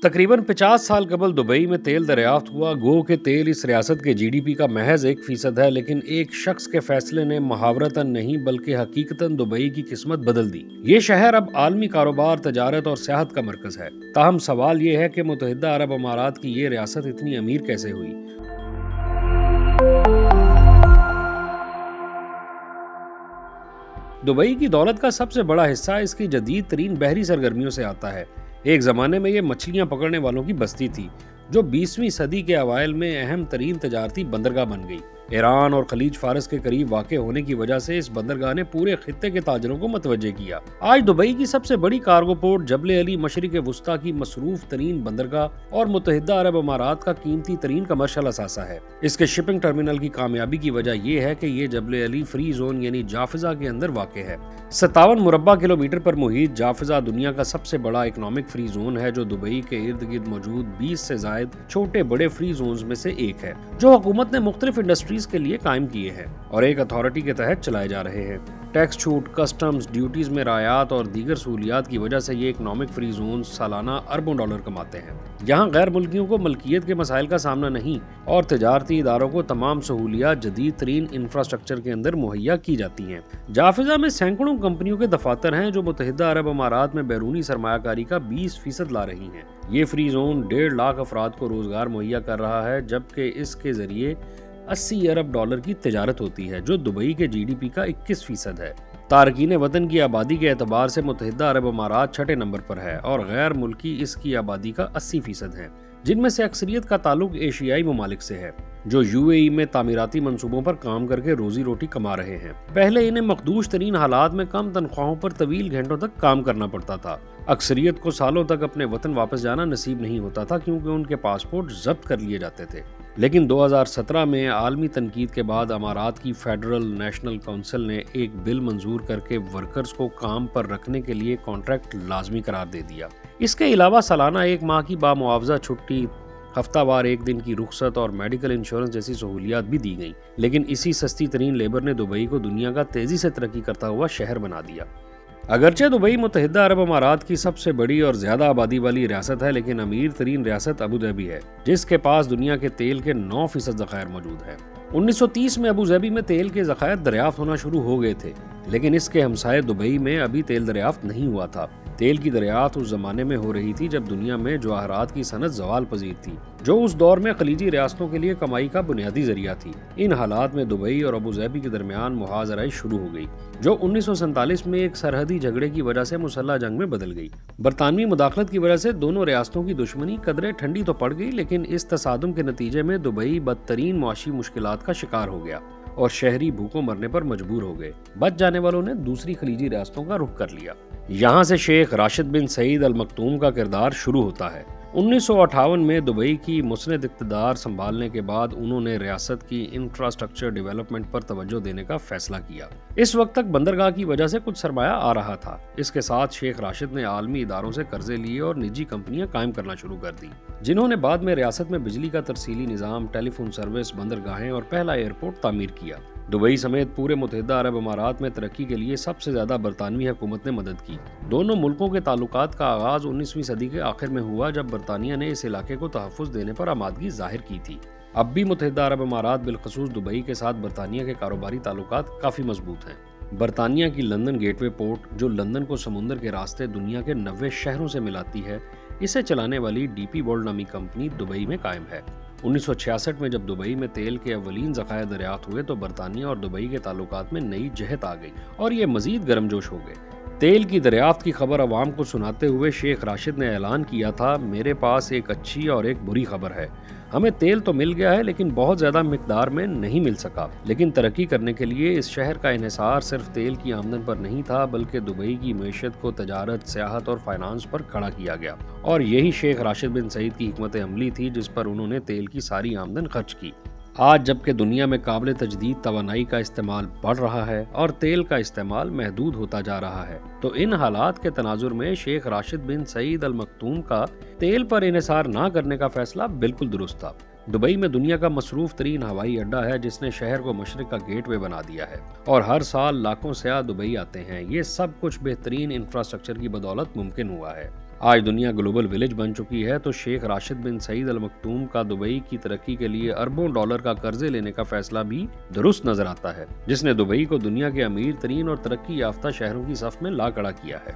तकरीबन 50 साल कबल दुबई में तेल दरियाफ्त हुआ। गो के तेल इस रियासत के जीडीपी का महज 1% है, लेकिन एक शख्स के फैसले ने मुहावरतन नहीं बल्कि हकीकतन दुबई की किस्मत बदल दी। ये शहर अब आलमी कारोबार, तजारत और सियाहत का मरकज है। ताहम सवाल ये है कि मुत्तहिदा अरब अमारात की ये रियासत इतनी अमीर कैसे हुई। दुबई की दौलत का सबसे बड़ा हिस्सा इसकी जदीद तरीन बहरी सरगर्मियों से आता है। एक ज़माने में ये मछलियां पकड़ने वालों की बस्ती थी, जो 20वीं सदी के अवाइल में अहम तरीन तजारती बंदरगाह बन गई। ईरान और खलीज फारस के करीब वाक़ होने की वजह से इस बंदरगाह ने पूरे खित्ते के ताजरों को मतवज्जे किया। आज दुबई की सबसे बड़ी कार्गो पोर्ट जबल अली मशरिक वस्ता की मसरूफ तरीन बंदरगाह और मुत्तहिदा अरब अमारात का कीमती तरीन कमर्शल असासा है। इसके शिपिंग टर्मिनल की कामयाबी की वजह यह है कि ये जबल अली फ्री जोन यानी जाफिजा के अंदर वाक़ है। 57 मुरब्बा किलोमीटर पर मुहित जाफिजा दुनिया का सबसे बड़ा इकोनॉमिक फ्री जोन है, जो दुबई के इर्द गिर्द मौजूद 20 से जायद छोटे बड़े फ्री जोन्स में से एक है, जो हुकूमत ने मुख्तलिफ इंडस्ट्रीज के लिए कायम किए हैं और एक अथॉरिटी के तहत चलाए जा रहे हैं। टैक्स छूट, कस्टम्स ड्यूटीज में रायात और दीगर सहूलियात की वजह से ये इकोनॉमिक फ्री जोन सालाना अरबों डॉलर कमाते हैं। यहाँ गैर मुल्कियों को मलकियत के मसाइल का सामना नहीं और तजारती इदारों को तमाम सहूलियात जदीद तरीन इंफ्रास्ट्रक्चर के अंदर मुहैया की जाती हैं। जाफिजा में सैकड़ों कंपनियों के दफातर हैं, जो मुत्तहिदा अरब अमारात में बैरूनी सरमायाकारी का 20% ला रही हैं। ये फ्री जोन 1.5 लाख अफराद को रोजगार मुहैया कर रहा है, जबकि इसके जरिए 80 अरब डॉलर की तिजारत होती है, जो दुबई के जीडीपी का 21% है। तारकीन वतन की आबादी के एतबार से मुत्तहिदा अरब अमारात 6ठे नंबर पर है और गैर मुल्की इसकी आबादी का 80% है, जिनमें से अक्सरियत का ताल्लुक एशियाई ममालिक से है, जो यूएई में तामीराती मंसूबों पर काम करके रोजी रोटी कमा रहे हैं। पहले इन्हें मखदूश तरीन हालात में कम तनख्वाहों पर तवील घंटों तक काम करना पड़ता था। अक्सरियत को सालों तक अपने वतन वापस जाना नसीब नहीं होता था, क्योंकि उनके पासपोर्ट जब्त कर लिए जाते थे। लेकिन 2017 में आलमी तनकीद के बाद अमारात की फेडरल नेशनल काउंसिल ने एक बिल मंजूर करके वर्कर्स को काम पर रखने के लिए कॉन्ट्रैक्ट लाजमी करार दे दिया। इसके अलावा सालाना 1 माह की बामुआवजा छुट्टी, हफ्तावार 1 दिन की रुखसत और मेडिकल इंश्योरेंस जैसी सहूलियात भी दी गई। लेकिन इसी सस्ती तरीन लेबर ने दुबई को दुनिया का तेजी से तरक्की करता हुआ शहर बना दिया। अगरचे दुबई मुत्तहिदा अरब अमारात की सबसे बड़ी और ज्यादा आबादी वाली रियासत है, लेकिन अमीर तरीन रियासत अबू धाबी है, जिसके पास दुनिया के तेल के 9% ज़खायर मौजूद है। 1930 में अबू धाबी में तेल के ज़खायर दरियाफ्त होना शुरू हो गए थे, लेकिन इसके हमसाये दुबई में अभी तेल दरियाफ्त नहीं हुआ था। तेल की दरियाफ्त उस जमाने में हो रही थी जब दुनिया में जवाहरात की सनत ज़वाल पजीर थी, जो उस दौर में खलीजी रियासतों के लिए कमाई का बुनियादी जरिया थी। इन हालात में दुबई और अबू धाबी के दरमियान मुहाजराई शुरू हो गई, जो 1947 में एक सरहदी झगड़े की वजह से मुसल्लह जंग में बदल गई। बरतानवी मुदाखलत की वजह से दोनों रियासतों की दुश्मनी कदरे ठंडी तो पड़ गई, लेकिन इस तसादुम के नतीजे में दुबई बदतरीन मुआशी मुश्किलात का शिकार हो गया और शहरी भूखों मरने पर मजबूर हो गए। बच जाने वालों ने दूसरी खलीजी रियासतों का रुख कर लिया। यहाँ से शेख राशिद बिन सईद अल मखतूम का किरदार शुरू होता है। 1958 में दुबई की मुस्निद इक़्तिदार संभालने के बाद उन्होंने रियासत की इंफ्रास्ट्रक्चर डेवलपमेंट पर तवज्जो देने का फैसला किया। इस वक्त तक बंदरगाह की वजह से कुछ सरमाया आ रहा था। इसके साथ शेख राशिद ने आलमी इदारों से कर्जे लिए और निजी कंपनियां कायम करना शुरू कर दी, जिन्होंने बाद में रियासत में बिजली का तरसीली निज़ाम, टेलीफोन सर्विस, बंदरगाहें और पहला एयरपोर्ट तामीर किया। दुबई समेत पूरे मुत्तहिदा अरब अमारात में तरक्की के लिए सबसे ज्यादा बरतानवी हुकूमत ने मदद की। दोनों मुल्कों के ताल्लुकात का आगाज 19वीं सदी के आखिर में हुआ, जब बरतानिया ने इस इलाके को तहफ़्फ़ुज़ देने पर आमादगी जाहिर की थी। अब भी मुत्तहिदा अरब अमारात बिलखसूस दुबई के साथ बरतानिया के कारोबारी ताल्लुकात काफ़ी मजबूत हैं। बरतानिया की लंदन गेटवे पोर्ट, जो लंदन को समुंदर के रास्ते दुनिया के 90 शहरों से मिलाती है, इसे चलाने वाली डीपी वर्ल्ड नामी कंपनी दुबई में कायम है। 1966 में जब दुबई में तेल के अवलीन ज़खायर दरियाफ्त हुए तो बरतानिया और दुबई के ताल्लुकात में नई जहत आ गई और ये मजीद गर्मजोश हो गए। तेल की दरियाफ्त की खबर अवाम को सुनाते हुए शेख राशिद ने ऐलान किया था, मेरे पास एक अच्छी और एक बुरी खबर है। हमें तेल तो मिल गया है, लेकिन बहुत ज़्यादा मिकदार में नहीं मिल सका। लेकिन तरक्की करने के लिए इस शहर का इन्हिसार सिर्फ तेल की आमदन पर नहीं था, बल्कि दुबई की मईशत को तजारत, सियाहत और फाइनेंस पर खड़ा किया गया। और यही शेख राशिद बिन सईद की हिकमत अमली थी, जिस पर उन्होंने तेल की सारी आमदन खर्च की। आज जबकि दुनिया में काबिल तजदीद तवानाई का इस्तेमाल बढ़ रहा है और तेल का इस्तेमाल महदूद होता जा रहा है, तो इन हालात के तनाजुर में शेख राशिद बिन सईद अल मखतूम का तेल पर इन्हिसार ना करने का फैसला बिल्कुल दुरुस्त था। दुबई में दुनिया का मसरूफ तरीन हवाई अड्डा है, जिसने शहर को मशरिक का गेटवे बना दिया है और हर साल लाखों सयाह दुबई आते हैं। ये सब कुछ बेहतरीन इंफ्रास्ट्रक्चर की बदौलत मुमकिन हुआ है। آج دنیا گلوبل ولیج بن چکی ہے تو شیخ راشد بن سعید المکتوم کا دبئی کی ترقی کے لیے اربوں ڈالر کا قرضے لینے کا فیصلہ بھی درست نظر آتا ہے، جس نے دبئی کو دنیا کے امیر ترین اور ترقی یافتہ شہروں کی صف میں لا کھڑا کیا ہے۔